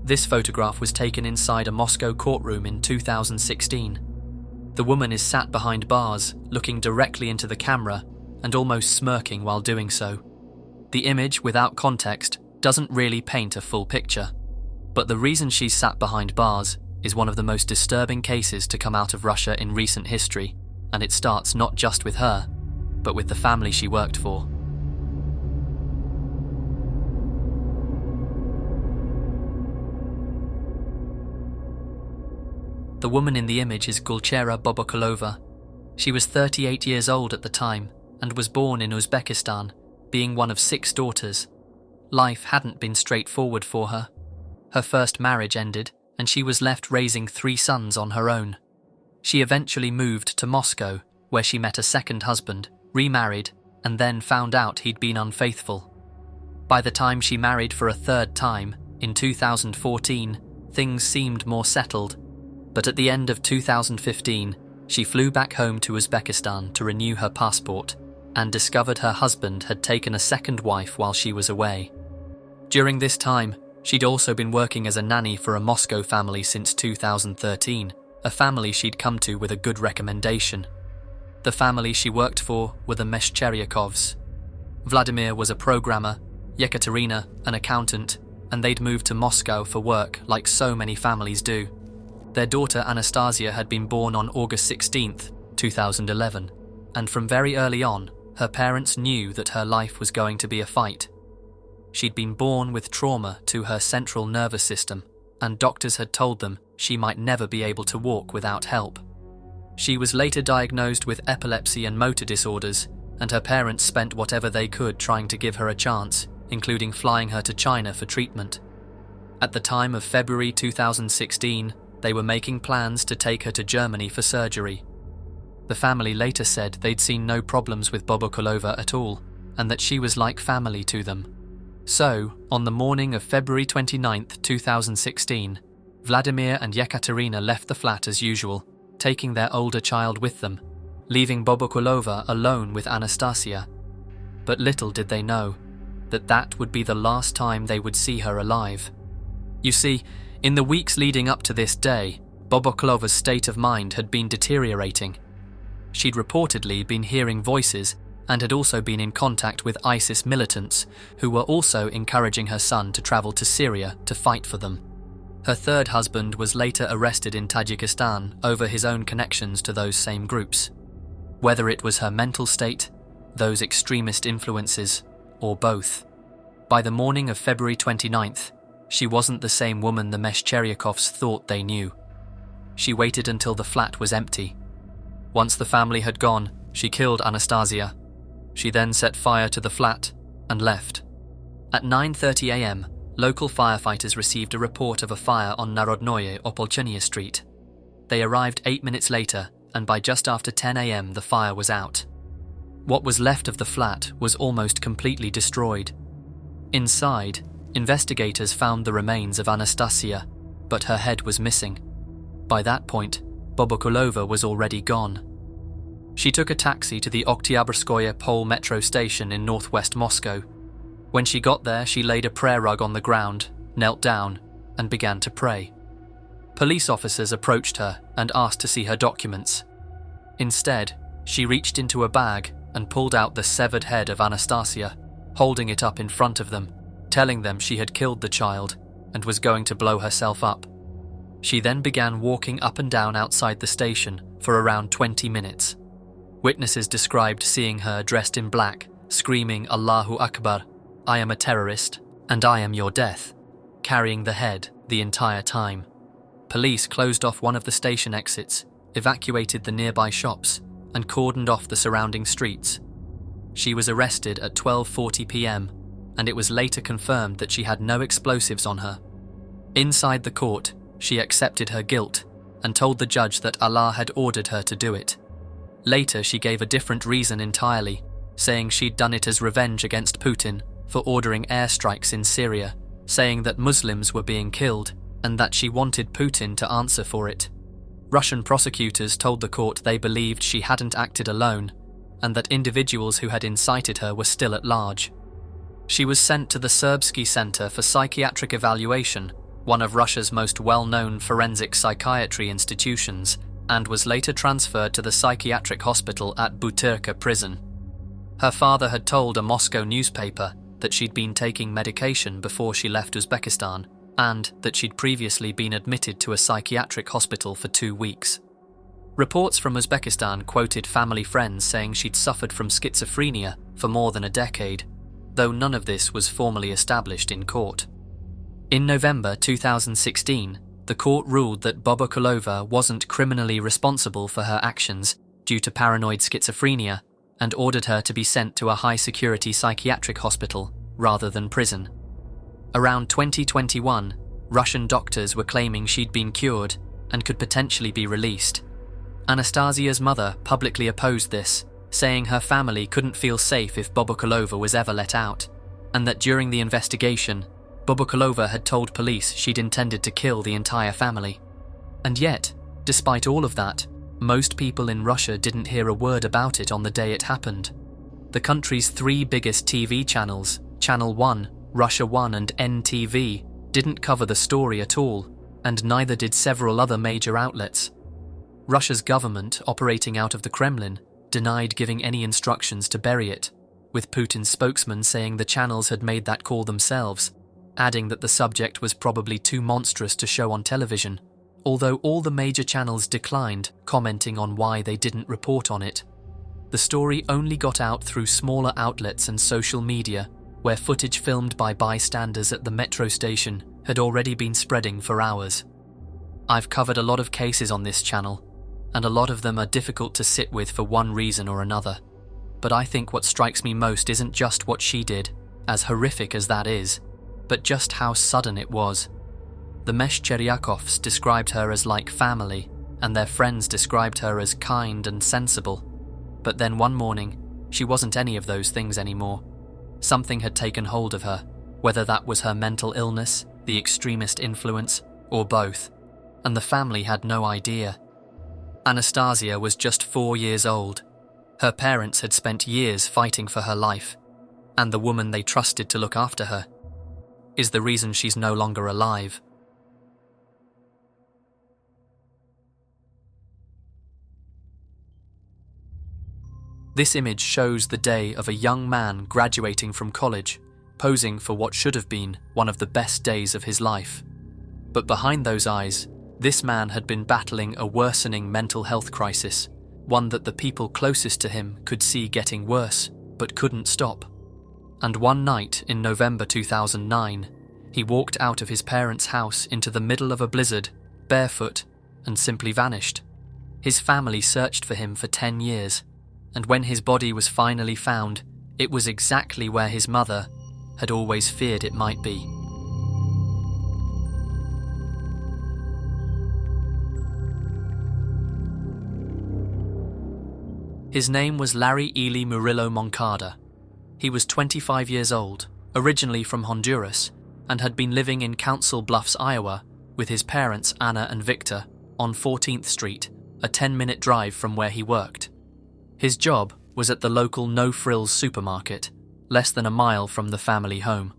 This photograph was taken inside a Moscow courtroom in 2016. The woman is sat behind bars, looking directly into the camera and almost smirking while doing so. The image, without context, doesn't really paint a full picture. But the reason she's sat behind bars is one of the most disturbing cases to come out of Russia in recent history, and it starts not just with her, but with the family she worked for. The woman in the image is Gulchera Bobokolova. She was 38 years old at the time and was born in Uzbekistan, being one of 6 daughters. Life hadn't been straightforward for her. Her first marriage ended, and she was left raising 3 sons on her own. She eventually moved to Moscow, where she met a second husband, remarried, and then found out he'd been unfaithful. By the time she married for a 3rd time, in 2014, things seemed more settled. But at the end of 2015, she flew back home to Uzbekistan to renew her passport and discovered her husband had taken a second wife while she was away. During this time, she'd also been working as a nanny for a Moscow family since 2013, a family she'd come to with a good recommendation. The family she worked for were the Meshcheryakovs. Vladimir was a programmer, Yekaterina an accountant, and they'd moved to Moscow for work like so many families do. Their daughter Anastasia had been born on August 16, 2011, and from very early on, her parents knew that her life was going to be a fight. She'd been born with trauma to her central nervous system, and doctors had told them she might never be able to walk without help. She was later diagnosed with epilepsy and motor disorders, and her parents spent whatever they could trying to give her a chance, including flying her to China for treatment. At the time of February 2016, they were making plans to take her to Germany for surgery. The family later said they'd seen no problems with Bobokolova at all, and that she was like family to them. So, on the morning of February 29, 2016, Vladimir and Yekaterina left the flat as usual, taking their older child with them, leaving Bobokolova alone with Anastasia. But little did they know that that would be the last time they would see her alive. You see, in the weeks leading up to this day, Bobokolova's state of mind had been deteriorating. She'd reportedly been hearing voices and had also been in contact with ISIS militants who were also encouraging her son to travel to Syria to fight for them. Her 3rd husband was later arrested in Tajikistan over his own connections to those same groups. Whether it was her mental state, those extremist influences, or both. By the morning of February 29th, she wasn't the same woman the Meshcheryakovs thought they knew. She waited until the flat was empty. Once the family had gone, she killed Anastasia. She then set fire to the flat and left. At 9:30 a.m., local firefighters received a report of a fire on Narodnoye Opolchenie Street. They arrived 8 minutes later, and by just after 10 a.m. the fire was out. What was left of the flat was almost completely destroyed. Inside, investigators found the remains of Anastasia, but her head was missing. By that point, Bobokolova was already gone. She took a taxi to the Oktyabrskoye Pole metro station in northwest Moscow. When she got there, she laid a prayer rug on the ground, knelt down, and began to pray. Police officers approached her and asked to see her documents. Instead, she reached into a bag and pulled out the severed head of Anastasia, holding it up in front of them, telling them she had killed the child and was going to blow herself up. She then began walking up and down outside the station for around 20 minutes. Witnesses described seeing her dressed in black, screaming Allahu Akbar, "I am a terrorist, and I am your death," carrying the head the entire time. Police closed off one of the station exits, evacuated the nearby shops, and cordoned off the surrounding streets. She was arrested at 12:40 p.m, and it was later confirmed that she had no explosives on her. Inside the court, she accepted her guilt and told the judge that Allah had ordered her to do it. Later, she gave a different reason entirely, saying she'd done it as revenge against Putin for ordering airstrikes in Syria, saying that Muslims were being killed and that she wanted Putin to answer for it. Russian prosecutors told the court they believed she hadn't acted alone and that individuals who had incited her were still at large. She was sent to the Serbsky Center for Psychiatric Evaluation, one of Russia's most well-known forensic psychiatry institutions, and was later transferred to the psychiatric hospital at Butyrka prison. Her father had told a Moscow newspaper that she'd been taking medication before she left Uzbekistan, and that she'd previously been admitted to a psychiatric hospital for 2 weeks. Reports from Uzbekistan quoted family friends saying she'd suffered from schizophrenia for more than a decade, though none of this was formally established in court. In November 2016, the court ruled that Bobokulova wasn't criminally responsible for her actions due to paranoid schizophrenia and ordered her to be sent to a high-security psychiatric hospital rather than prison. Around 2021, Russian doctors were claiming she'd been cured and could potentially be released. Anastasia's mother publicly opposed this, saying her family couldn't feel safe if Bobokulova was ever let out, and that during the investigation, Bobokulova had told police she'd intended to kill the entire family. And yet, despite all of that, most people in Russia didn't hear a word about it on the day it happened. The country's 3 biggest TV channels, Channel 1, Russia 1 and NTV, didn't cover the story at all, and neither did several other major outlets. Russia's government, operating out of the Kremlin, denied giving any instructions to bury it, with Putin's spokesman saying the channels had made that call themselves, adding that the subject was probably too monstrous to show on television, although all the major channels declined, commenting on why they didn't report on it. The story only got out through smaller outlets and social media, where footage filmed by bystanders at the metro station had already been spreading for hours. I've covered a lot of cases on this channel, and a lot of them are difficult to sit with for one reason or another. But I think what strikes me most isn't just what she did, as horrific as that is, but just how sudden it was. The Meshcheryakovs described her as like family, and their friends described her as kind and sensible. But then one morning, she wasn't any of those things anymore. Something had taken hold of her, whether that was her mental illness, the extremist influence, or both, and the family had no idea. Anastasia was just 4 years old. Her parents had spent years fighting for her life, and the woman they trusted to look after her is the reason she's no longer alive. This image shows the day of a young man graduating from college, posing for what should have been one of the best days of his life. But behind those eyes, this man had been battling a worsening mental health crisis, one that the people closest to him could see getting worse, but couldn't stop. And one night in November 2009, he walked out of his parents' house into the middle of a blizzard, barefoot, and simply vanished. His family searched for him for 10 years, and when his body was finally found, it was exactly where his mother had always feared it might be. His name was Larry Ely Murillo-Moncada. He was 25 years old, originally from Honduras, and had been living in Council Bluffs, Iowa, with his parents Anna and Victor, on 14th Street, a 10-minute drive from where he worked. His job was at the local no-frills supermarket, less than a mile from the family home.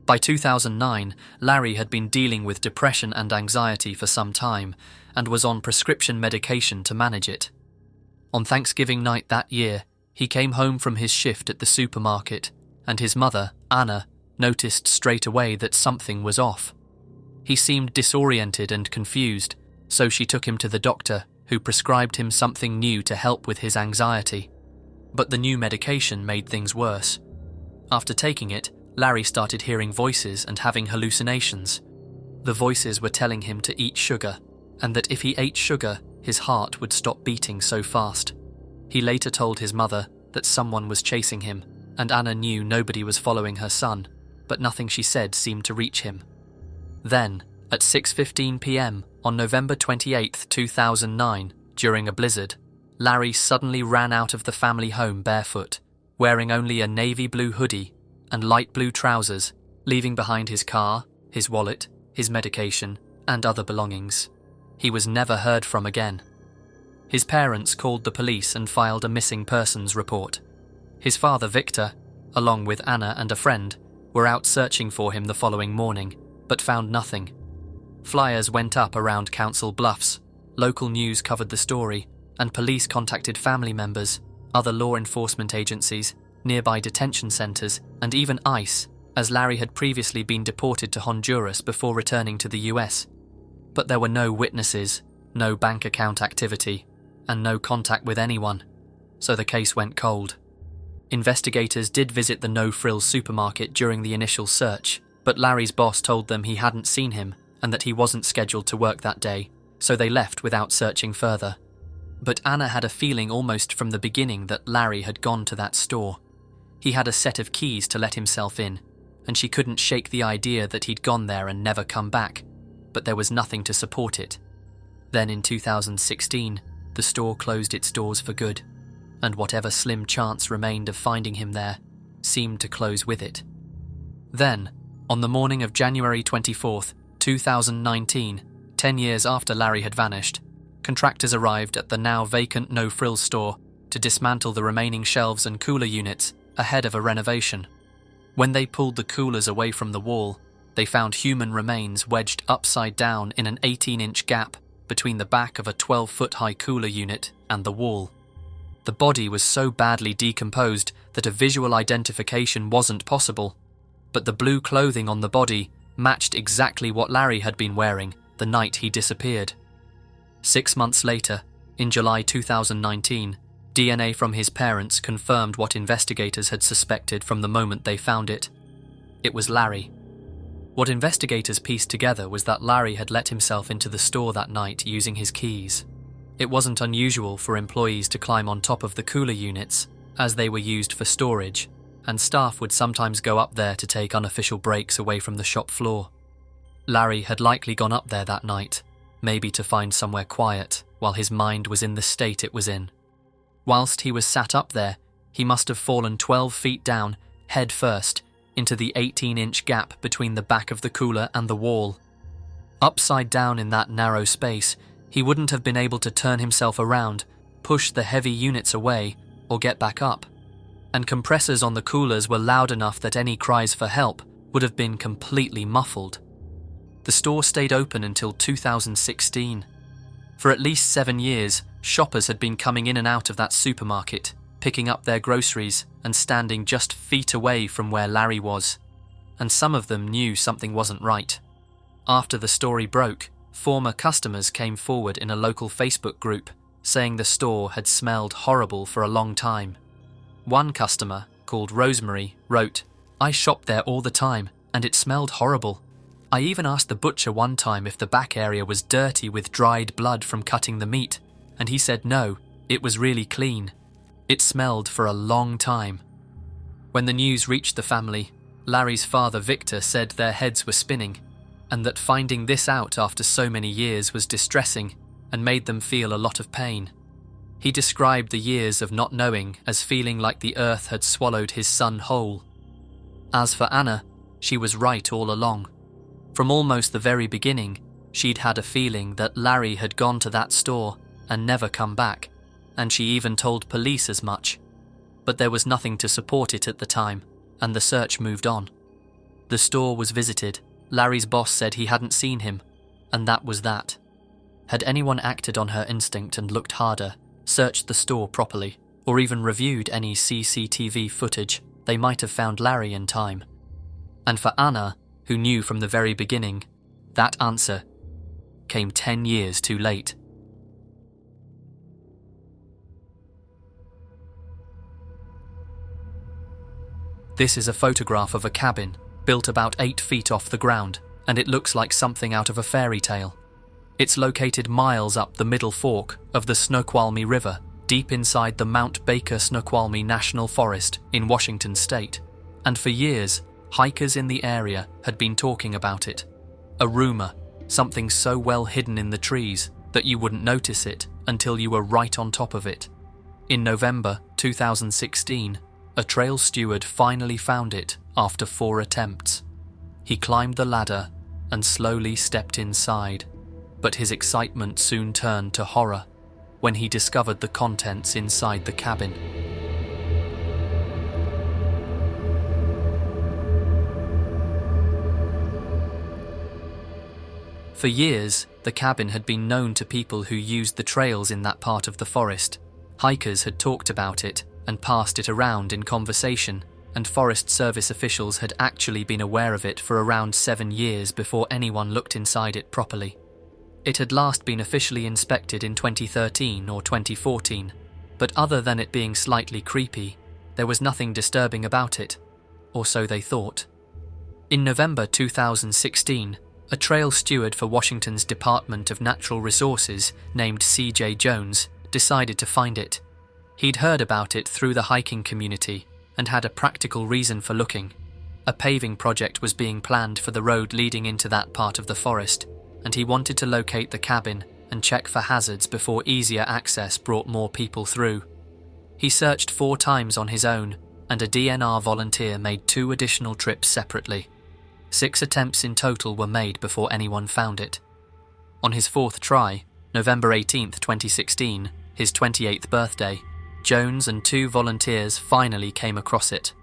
By 2009, Larry had been dealing with depression and anxiety for some time, and was on prescription medication to manage it. On Thanksgiving night that year, he came home from his shift at the supermarket, and his mother, Anna, noticed straight away that something was off. He seemed disoriented and confused, so she took him to the doctor, who prescribed him something new to help with his anxiety. But the new medication made things worse. After taking it, Larry started hearing voices and having hallucinations. The voices were telling him to eat sugar, and that if he ate sugar, his heart would stop beating so fast. He later told his mother that someone was chasing him, and Anna knew nobody was following her son, but nothing she said seemed to reach him. Then, at 6:15 p.m. on November 28, 2009, during a blizzard, Larry suddenly ran out of the family home barefoot, wearing only a navy blue hoodie and light blue trousers, leaving behind his car, his wallet, his medication, and other belongings. He was never heard from again. His parents called the police and filed a missing persons report. His father, Victor, along with Anna and a friend, were out searching for him the following morning, but found nothing. Flyers went up around Council Bluffs, local news covered the story, and police contacted family members, other law enforcement agencies, nearby detention centres, and even ICE, as Larry had previously been deported to Honduras before returning to the US. But there were no witnesses, no bank account activity, and no contact with anyone, so the case went cold. Investigators did visit the No Frills supermarket during the initial search, but Larry's boss told them he hadn't seen him and that he wasn't scheduled to work that day, so they left without searching further. But Anna had a feeling almost from the beginning that Larry had gone to that store. He had a set of keys to let himself in, and she couldn't shake the idea that he'd gone there and never come back, but there was nothing to support it. Then in 2016, the store closed its doors for good, and whatever slim chance remained of finding him there seemed to close with it. Then, on the morning of January 24th, 2019, 10 years after Larry had vanished, contractors arrived at the now vacant No Frills store to dismantle the remaining shelves and cooler units ahead of a renovation. When they pulled the coolers away from the wall, they found human remains wedged upside down in an 18-inch gap between the back of a 12-foot-high cooler unit and the wall. The body was so badly decomposed that a visual identification wasn't possible, but the blue clothing on the body matched exactly what Larry had been wearing the night he disappeared. 6 months later, in July 2019, DNA from his parents confirmed what investigators had suspected from the moment they found it. It was Larry. What investigators pieced together was that Larry had let himself into the store that night using his keys. It wasn't unusual for employees to climb on top of the cooler units, as they were used for storage, and staff would sometimes go up there to take unofficial breaks away from the shop floor. Larry had likely gone up there that night, maybe to find somewhere quiet, while his mind was in the state it was in. Whilst he was sat up there, he must have fallen 12 feet down, head first, into the 18-inch gap between the back of the cooler and the wall. Upside down in that narrow space, he wouldn't have been able to turn himself around, push the heavy units away, or get back up. And compressors on the coolers were loud enough that any cries for help would have been completely muffled. The store stayed open until 2016. For at least 7 years, shoppers had been coming in and out of that supermarket, picking up their groceries and standing just feet away from where Larry was. And some of them knew something wasn't right. After the story broke, former customers came forward in a local Facebook group, saying the store had smelled horrible for a long time. One customer, called Rosemary, wrote, "I shopped there all the time, and it smelled horrible. I even asked the butcher one time if the back area was dirty with dried blood from cutting the meat, and he said no, it was really clean. It smelled for a long time." When the news reached the family, Larry's father Victor said their heads were spinning, and that finding this out after so many years was distressing and made them feel a lot of pain. He described the years of not knowing as feeling like the earth had swallowed his son whole. As for Anna, she was right all along. From almost the very beginning, she'd had a feeling that Larry had gone to that store and never come back, and she even told police as much. But there was nothing to support it at the time, and the search moved on. The store was visited. Larry's boss said he hadn't seen him, and that was that. Had anyone acted on her instinct and looked harder, searched the store properly, or even reviewed any CCTV footage, they might have found Larry in time. And for Anna, who knew from the very beginning, that answer came 10 years too late. This is a photograph of a cabin built about 8 feet off the ground, and it looks like something out of a fairy tale. It's located miles up the middle fork of the Snoqualmie River, deep inside the Mount Baker Snoqualmie National Forest in Washington state, and for years, hikers in the area had been talking about it. A rumor, something so well hidden in the trees that you wouldn't notice it until you were right on top of it. In November 2016, a trail steward finally found it after 4 attempts. He climbed the ladder and slowly stepped inside, but his excitement soon turned to horror when he discovered the contents inside the cabin. For years, the cabin had been known to people who used the trails in that part of the forest. Hikers had talked about it and passed it around in conversation, and Forest Service officials had actually been aware of it for around 7 years before anyone looked inside it properly. It had last been officially inspected in 2013 or 2014, but other than it being slightly creepy, there was nothing disturbing about it, or so they thought. In November 2016, a trail steward for Washington's Department of Natural Resources named C.J. Jones decided to find it. He'd heard about it through the hiking community and had a practical reason for looking. A paving project was being planned for the road leading into that part of the forest, and he wanted to locate the cabin and check for hazards before easier access brought more people through. He searched 4 times on his own, and a DNR volunteer made 2 additional trips separately. 6 attempts in total were made before anyone found it. On his 4th try, November 18, 2016, his 28th birthday, Jones and 2 volunteers finally came across it.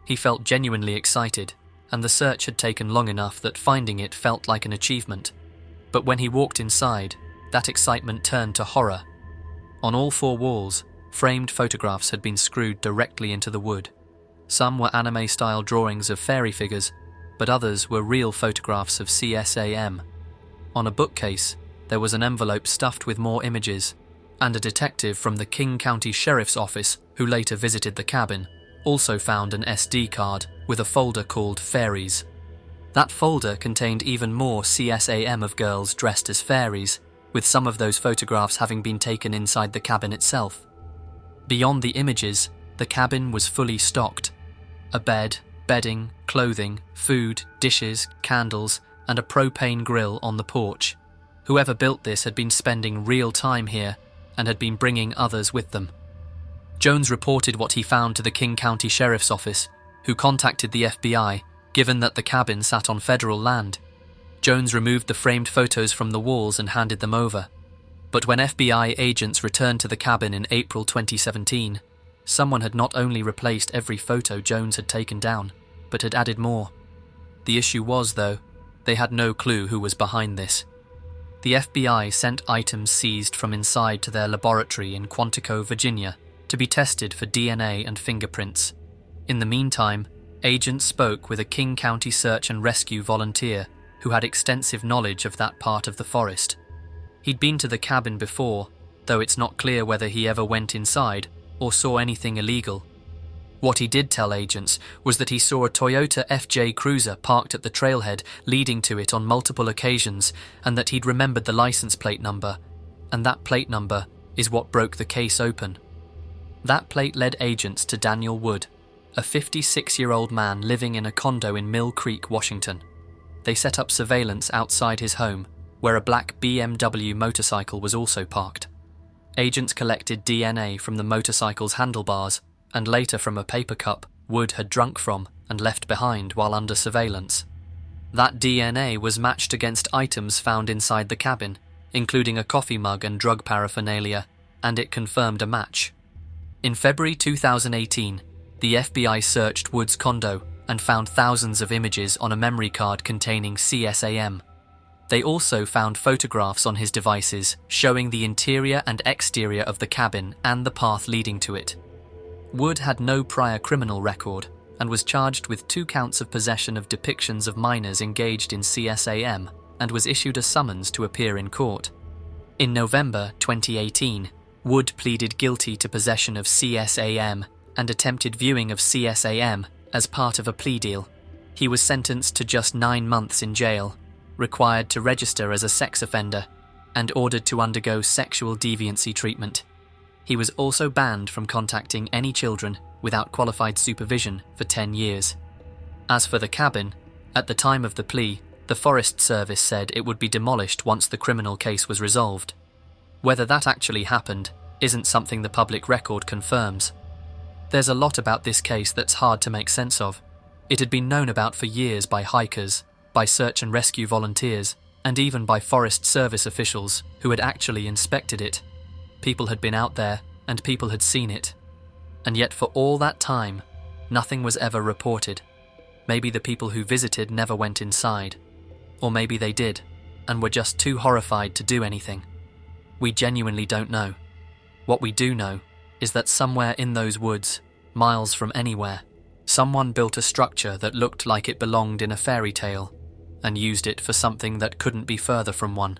He felt genuinely excited, and the search had taken long enough that finding it felt like an achievement. But when he walked inside, that excitement turned to horror. On all 4 walls, framed photographs had been screwed directly into the wood. Some were anime-style drawings of fairy figures, but others were real photographs of CSAM. On a bookcase, there was an envelope stuffed with more images, and a detective from the King County Sheriff's Office, who later visited the cabin, also found an SD card with a folder called Fairies. That folder contained even more CSAM of girls dressed as fairies, with some of those photographs having been taken inside the cabin itself. Beyond the images, the cabin was fully stocked. A bed, bedding, clothing, food, dishes, candles, and a propane grill on the porch. Whoever built this had been spending real time here and had been bringing others with them. Jones reported what he found to the King County Sheriff's Office, who contacted the FBI, given that the cabin sat on federal land. Jones removed the framed photos from the walls and handed them over. But when FBI agents returned to the cabin in April 2017, someone had not only replaced every photo Jones had taken down, but had added more. The issue was, though, they had no clue who was behind this. The FBI sent items seized from inside to their laboratory in Quantico, Virginia, to be tested for DNA and fingerprints. In the meantime, agents spoke with a King County search and rescue volunteer who had extensive knowledge of that part of the forest. He'd been to the cabin before, though it's not clear whether he ever went inside or saw anything illegal. What he did tell agents was that he saw a Toyota FJ Cruiser parked at the trailhead leading to it on multiple occasions, and that he'd remembered the license plate number, and that plate number is what broke the case open. That plate led agents to Daniel Wood, a 56-year-old man living in a condo in Mill Creek, Washington. They set up surveillance outside his home, where a black BMW motorcycle was also parked. Agents collected DNA from the motorcycle's handlebars, and later from a paper cup Wood had drunk from and left behind while under surveillance. That DNA was matched against items found inside the cabin, including a coffee mug and drug paraphernalia, and it confirmed a match. In February 2018, the FBI searched Wood's condo and found thousands of images on a memory card containing CSAM. They also found photographs on his devices showing the interior and exterior of the cabin and the path leading to it. Wood had no prior criminal record and was charged with 2 counts of possession of depictions of minors engaged in CSAM and was issued a summons to appear in court. In November 2018, Wood pleaded guilty to possession of CSAM and attempted viewing of CSAM as part of a plea deal. He was sentenced to just 9 months in jail, required to register as a sex offender, and ordered to undergo sexual deviancy treatment. He was also banned from contacting any children without qualified supervision for 10 years. As for the cabin, at the time of the plea, the Forest Service said it would be demolished once the criminal case was resolved. Whether that actually happened isn't something the public record confirms. There's a lot about this case that's hard to make sense of. It had been known about for years by hikers, by search and rescue volunteers, and even by Forest Service officials who had actually inspected it. People had been out there, and people had seen it. And yet for all that time, nothing was ever reported. Maybe the people who visited never went inside. Or maybe they did. and were just too horrified to do anything. We genuinely don't know. What we do know is that somewhere in those woods, miles from anywhere, someone built a structure that looked like it belonged in a fairy tale and used it for something that couldn't be further from one.